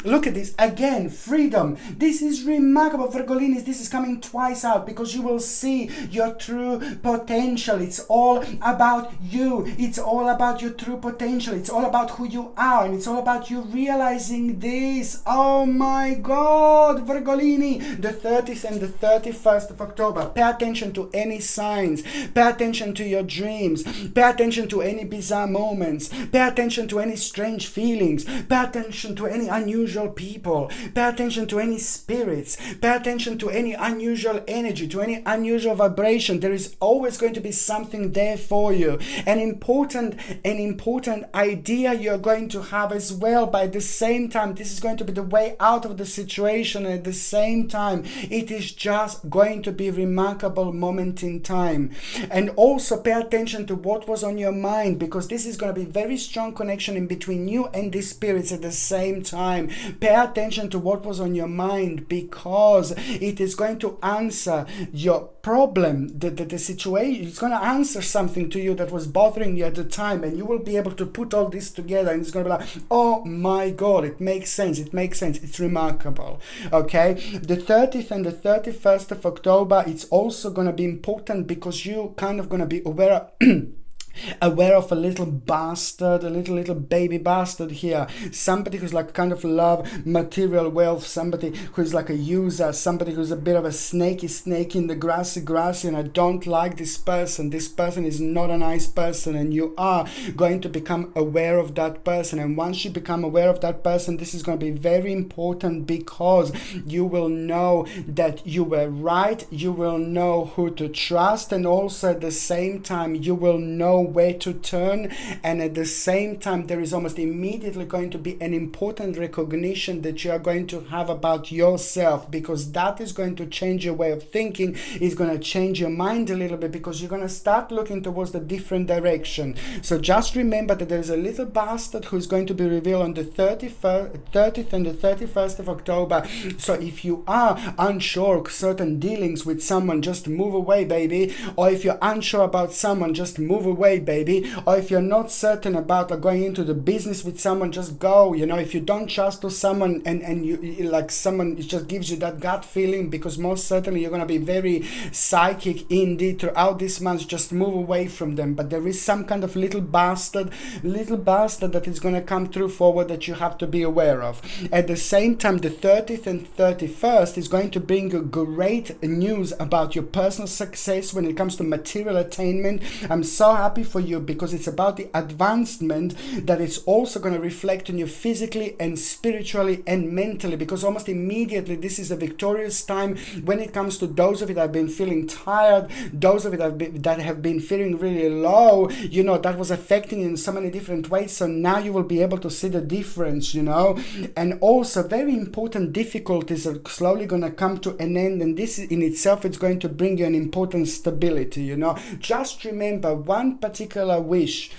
Look at this again, freedom. This is remarkable, Virgolinis. This is coming twice out because you will see your true potential. It's all about you. It's all about your true potential. It's all about who you are, and it's all about you realizing this. Oh my God, Virgolini, the 30th and the 31st of October. Pay attention to any signs. Pay attention to your dreams. Pay attention to any bizarre moments. Pay attention to any strange feelings. Pay attention to any unusual people. Pay attention to any spirits. Pay attention to any unusual energy, to any unusual vibration. There is always going to be something there for you. An important idea you're going to have as well. But at the same time, this is going to be the way out of the situation. And at the same time, it is just going to be a remarkable moment in time. And also pay attention to what was on your mind, because this is going to be very strong connection in between you and these spirits at the same time. Pay attention to what was on your mind, because it is going to answer your problem, the situation. It's going to answer something to you that was bothering you at the time, and you will be able to put all this together, and it's going to be like, oh my God, it makes sense. It's remarkable. Okay, the 30th and the 31st of October, it's also going to be important because you kind of going to be aware of a little bastard, a little baby bastard here. Somebody who's like kind of love material wealth, somebody who's like a user, somebody who's a bit of a snake in the grassy, and I don't like this person. This person is not a nice person, and you are going to become aware of that person. And once you become aware of that person, this is going to be very important, because you will know that you were right, you will know who to trust, and also at the same time you will know where to turn. And at the same time, there is almost immediately going to be an important recognition that you are going to have about yourself, because that is going to change your way of thinking. It's going to change your mind a little bit, because you're going to start looking towards the different direction. So just remember that there's a little bastard who's going to be revealed on the 30th and the 31st of October. So if you are unsure of certain dealings with someone, just move away, baby. Or if you're unsure about someone, just move away, baby. Or if you're not certain about going into the business with someone, just go. If you don't trust someone, and you like someone, it just gives you that gut feeling, because most certainly you're going to be very psychic indeed throughout this month, just move away from them. But there is some kind of little bastard that is going to come through forward that you have to be aware of. At the same time, the 30th and 31st is going to bring you great news about your personal success when it comes to material attainment. I'm so happy for you, because it's about the advancement that is also going to reflect on you physically and spiritually and mentally, because almost immediately this is a victorious time when it comes to those of you that have been feeling tired, those of you that have been feeling really low, that was affecting you in so many different ways. So now you will be able to see the difference, and also very important difficulties are slowly going to come to an end, and this in itself is going to bring you an important stability. Just remember one particular wish,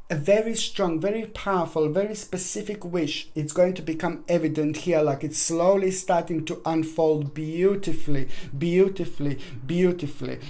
a very strong, very powerful, very specific wish. It's going to become evident here, like it's slowly starting to unfold beautifully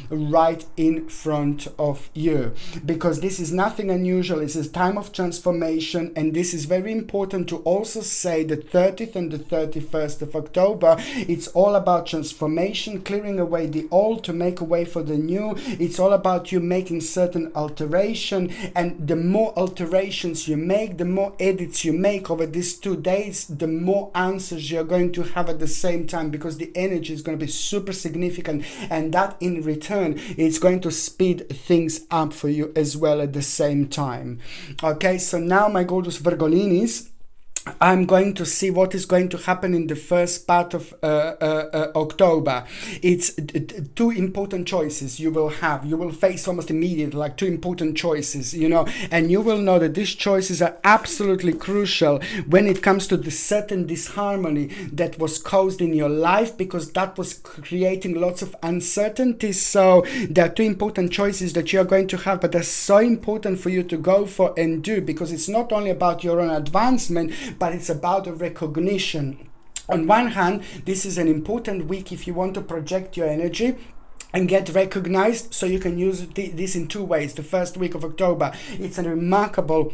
right in front of you, because this is nothing unusual. It's a time of transformation, and this is very important to also say the 30th and the 31st of October, it's all about transformation, clearing away the old to make a way for the new. It's all about you making certain alteration, and the more alterations you make, the more edits you make over these 2 days, the more answers you're going to have at the same time, because the energy is going to be super significant, and that in return is going to speed things up for you as well at the same time. Okay, so now my gorgeous Virgolinis, I'm going to see what is going to happen in the first part of October. It's two important choices you will have. You will face almost immediately, like two important choices, and you will know that these choices are absolutely crucial when it comes to the certain disharmony that was caused in your life, because that was creating lots of uncertainty. So there are two important choices that you're going to have, but they're so important for you to go for and do, because it's not only about your own advancement, but it's about a recognition. On one hand, this is an important week if you want to project your energy and get recognized. So you can use this in two ways. The first week of October, it's a remarkable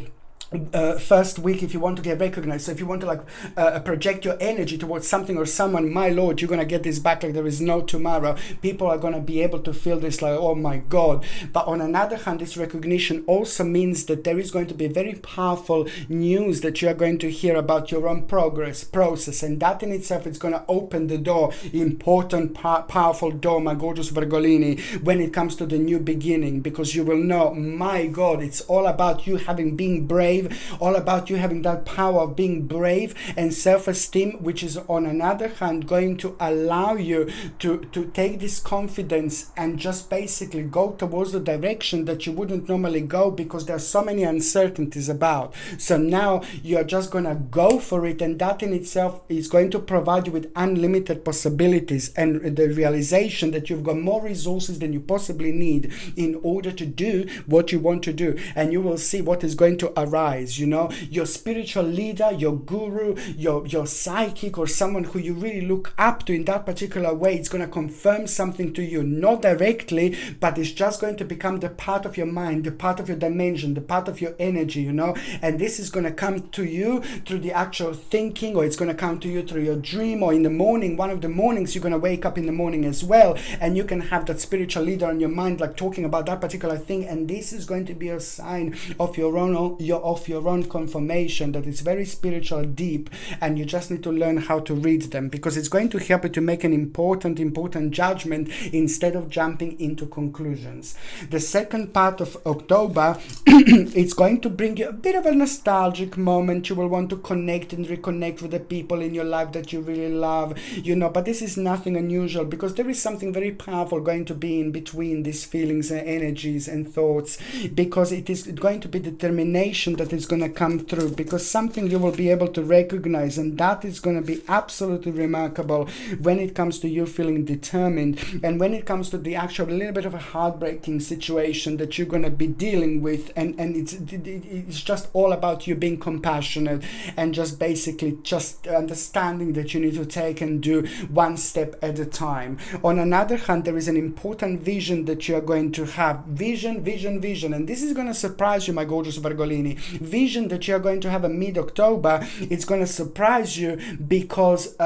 first week if you want to get recognized. So if you want to project your energy towards something or someone, my lord, you're gonna get this back like there is no tomorrow. People are gonna be able to feel this like, oh my god. But on another hand, this recognition also means that there is going to be very powerful news that you are going to hear about your own process, and that in itself is going to open the door, important powerful door, my gorgeous Virgolini, when it comes to the new beginning, because you will know, my god, it's all about you being brave, all about you having that power of being brave and self-esteem, which is on another hand going to allow you to take this confidence and just basically go towards the direction that you wouldn't normally go, because there's so many uncertainties about. So now you're just gonna go for it, and that in itself is going to provide you with unlimited possibilities and the realization that you've got more resources than you possibly need in order to do what you want to do. And you will see what is going to arise. Your spiritual leader, your guru, your psychic, or someone who you really look up to in that particular way, it's going to confirm something to you, not directly, but it's just going to become the part of your mind, the part of your dimension, the part of your energy, and this is going to come to you through the actual thinking, or it's going to come to you through your dream, or in the morning, one of the mornings you're going to wake up in the morning as well, and you can have that spiritual leader on your mind, like talking about that particular thing, and this is going to be a sign of your own confirmation that it's very spiritual, deep, and you just need to learn how to read them, because it's going to help you to make an important judgment instead of jumping into conclusions. The second part of October it's going to bring you a bit of a nostalgic moment. You will want to connect and reconnect with the people in your life that you really love, but this is nothing unusual, because there is something very powerful going to be in between these feelings and energies and thoughts, because it is going to be determination that is going to come through, because something you will be able to recognize, and that is going to be absolutely remarkable when it comes to you feeling determined, and when it comes to the actual little bit of a heartbreaking situation that you're going to be dealing with, and it's just all about you being compassionate and just basically just understanding that you need to take and do one step at a time. On another hand, there is an important vision that you are going to have. Vision, and this is going to surprise you, my gorgeous Virgolini. Vision that you are going to have in mid-October, it's going to surprise you, because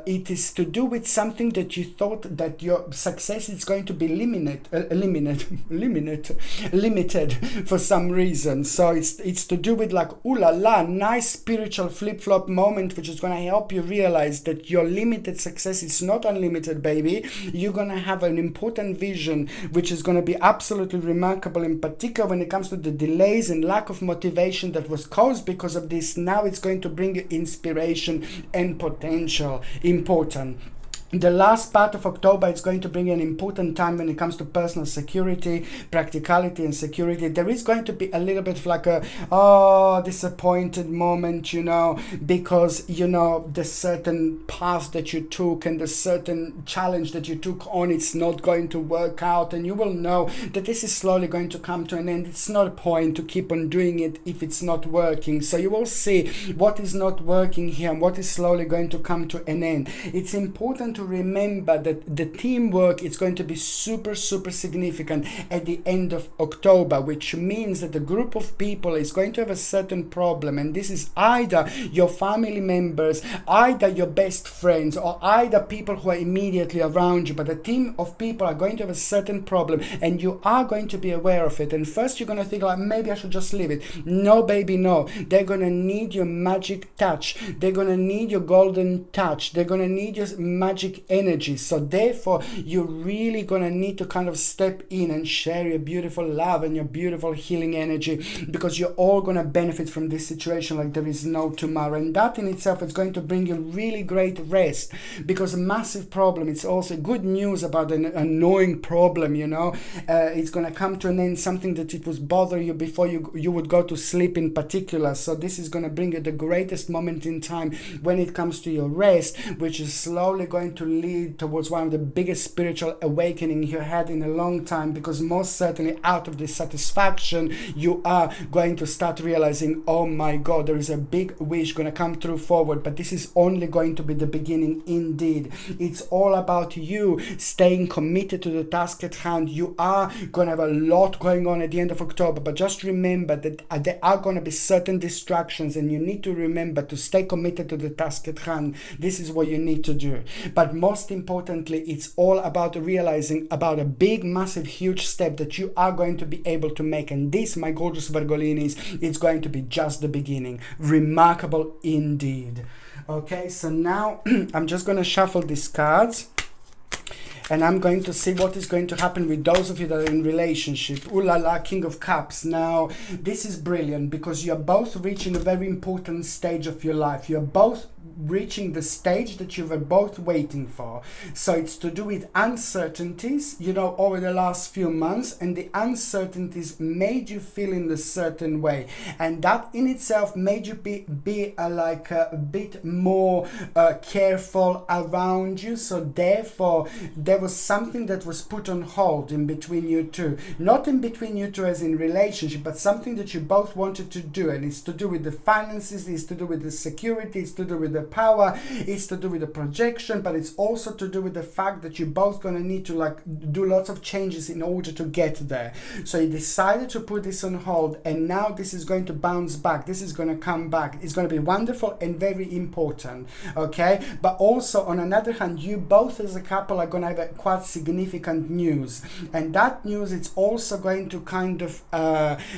it is to do with something that you thought that your success is going to be limited for some reason. So it's to do with like, ooh la la, nice spiritual flip-flop moment, which is going to help you realize that your limited success is not unlimited, baby. You're going to have an important vision, which is going to be absolutely remarkable, in particular when it comes to the delays and lack of motivation that was caused because of this. Now it's going to bring you inspiration and potential. Important. The last part of October is going to bring an important time when it comes to personal security, practicality, and security. There is going to be a little bit of like a disappointed moment, because the certain path that you took and the certain challenge that you took on, it's not going to work out, and you will know that this is slowly going to come to an end. It's not a point to keep on doing it if it's not working. So you will see what is not working here and what is slowly going to come to an end. It's important to remember that the teamwork is going to be super significant at the end of October, which means that the group of people is going to have a certain problem, and this is either your family members, either your best friends, or either people who are immediately around you. But a team of people are going to have a certain problem, and you are going to be aware of it. And first you're going to think like, maybe I should just leave it. No, baby, no. They're going to need your magic touch. They're going to need your golden touch. They're going to need your magic magic energy. So therefore, you're really gonna need to kind of step in and share your beautiful love and your beautiful healing energy, because you're all gonna benefit from this situation like there is no tomorrow. And that in itself is going to bring you really great rest, because a massive problem, it's also good news about an annoying problem, you know. It's gonna come to an end, something that it was bother you before you would go to sleep in particular. So this is gonna bring you the greatest moment in time when it comes to your rest, which is slowly going to lead towards one of the biggest spiritual awakening you had in a long time, because most certainly out of this satisfaction you are going to start realizing, oh my god, there is a big wish going to come through forward. But this is only going to be the beginning indeed. It's all about you staying committed to the task at hand. You are going to have a lot going on at the end of October, but just remember that there are going to be certain distractions, and you need to remember to stay committed to the task at hand. This is what you need to do. But most importantly, it's all about realizing about a big, massive, huge step that you are going to be able to make. And this, my gorgeous Virgolinis, it's going to be just the beginning. Remarkable indeed. Okay, so now I'm just going to shuffle these cards, and I'm going to see what is going to happen with those of you that are in relationship. Ooh la la, King of Cups. Now, this is brilliant, because you're both reaching a very important stage of your life. You're both reaching the stage that you were both waiting for. So it's to do with uncertainties, you know, over the last few months, and the uncertainties made you feel in a certain way, and that in itself made you be like a bit more careful around you. So therefore, there was something that was put on hold in between you two, not in between you two as in relationship, but something that you both wanted to do, and it's to do with the finances, it's to do with the security, it's to do with the power, it's to do with the projection, but it's also to do with the fact that you're both going to need to like do lots of changes in order to get there. So you decided to put this on hold, and now this is going to bounce back. This is going to come back. It's going to be wonderful and very important. Okay, but also on another hand, you both as a couple are going to have a quite significant news, and that news, it's also going to kind of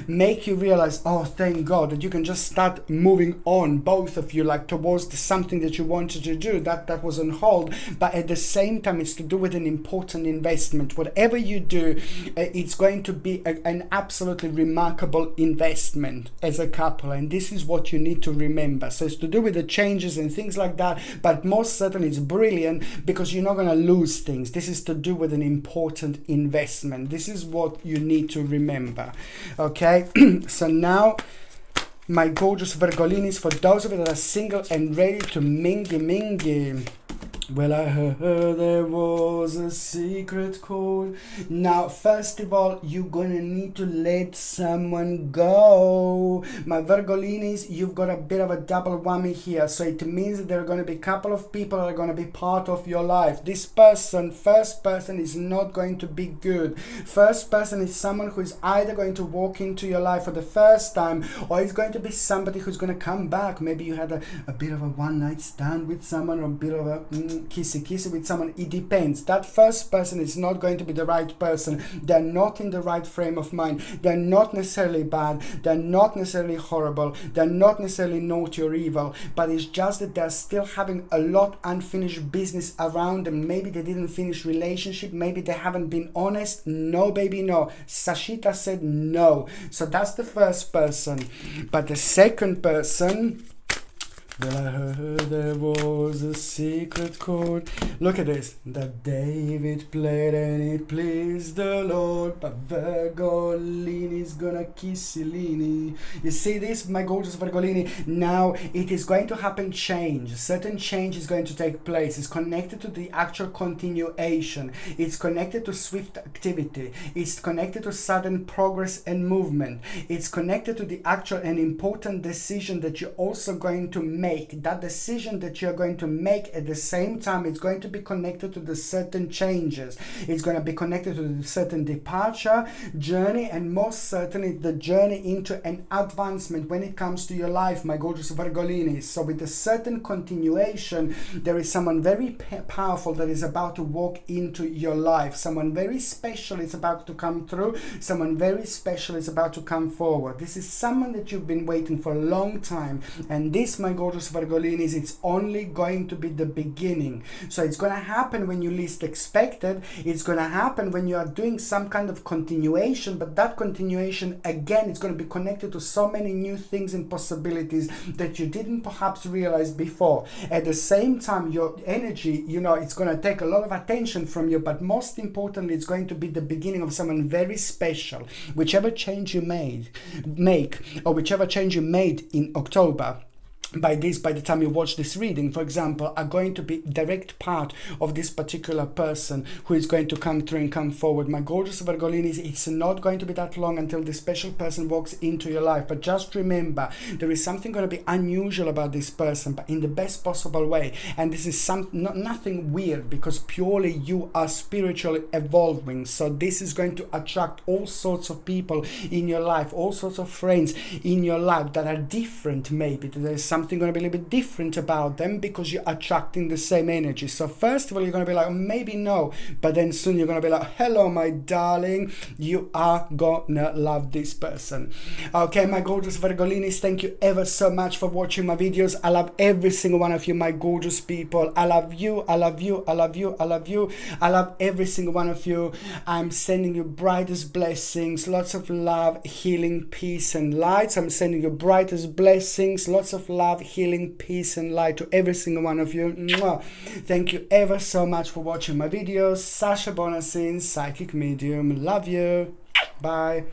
make you realize, oh thank god, that you can just start moving on, both of you, like towards the something that you wanted to do that was on hold. But at the same time, it's to do with an important investment. Whatever you do, it's going to be an absolutely remarkable investment as a couple, and this is what you need to remember. So it's to do with the changes and things like that, but most certainly it's brilliant because you're not going to lose things. This is to do with an important investment. This is what you need to remember. Okay, so now, my gorgeous Virgolinis, for those of you that are single and ready to mingy. Well, I heard there was a secret chord. Now, first of all, you're gonna need to let someone go. My Virgolinis, you've got a bit of a double whammy here. So it means that there are gonna be a couple of people that are gonna be part of your life. This person, first person, is not going to be good. First person is someone who is either going to walk into your life for the first time, or it's going to be somebody who's gonna come back. Maybe you had a bit of a one-night stand with someone, or a bit of a kissy with someone. It depends. That first person is not going to be the right person. They're not in the right frame of mind. They're not necessarily bad. They're not necessarily horrible. They're not necessarily naughty or evil, but it's just that they're still having a lot unfinished business around them. Maybe they didn't finish relationship. Maybe they haven't been honest. No, baby, no. Sashita said no. So that's the first person. But the second person, well, I heard there was a secret chord. Look at this. That David played and it pleased the Lord, but Virgolini's gonna kiss Ilini. You see this, my gorgeous Virgolini? Now it is going to happen change. Certain change is going to take place. It's connected to the actual continuation. It's connected to swift activity. It's connected to sudden progress and movement. It's connected to the actual and important decision that you're also going to make. That decision that you're going to make at the same time, it's going to be connected to the certain changes. It's going to be connected to the certain departure, journey, and most certainly the journey into an advancement when it comes to your life, my gorgeous Virgolinis. So with a certain continuation, there is someone very powerful that is about to walk into your life. Someone very special is about to come through. Someone very special is about to come forward. This is someone that you've been waiting for a long time. And this, my gorgeous gorgeous Virgolinis, it's only going to be the beginning. So it's going to happen when you least expect it. It's going to happen when you are doing some kind of continuation, but that continuation, again, it's going to be connected to so many new things and possibilities that you didn't perhaps realize before. At the same time, your energy, you know, it's going to take a lot of attention from you, but most importantly, it's going to be the beginning of someone very special. Whichever change you make, or whichever change you made in October, by the time you watch this reading, for example, are going to be direct part of this particular person who is going to come through and come forward. My gorgeous Virgolinis, it's not going to be that long until this special person walks into your life, but just remember, there is something going to be unusual about this person, but in the best possible way. And this is nothing weird, because purely you are spiritually evolving. So this is going to attract all sorts of people in your life, all sorts of friends in your life that are different. Maybe there's something going to be a little bit different about them because you're attracting the same energy. So first of all, you're going to be like, maybe no, but then soon you're going to be like, hello, my darling, you are gonna love this person. Okay, my gorgeous Virgolinis, thank you ever so much for watching my videos. I love every single one of you, my gorgeous people. I love you, I love you, I love you, I love you. I love every single one of you. I'm sending you brightest blessings, lots of love, healing, peace, and light. I'm sending you brightest blessings, lots of love, healing, peace, and light to every single one of you. Mwah. Thank you ever so much for watching my videos. Sasha Bonasin, psychic medium. Love you. Bye.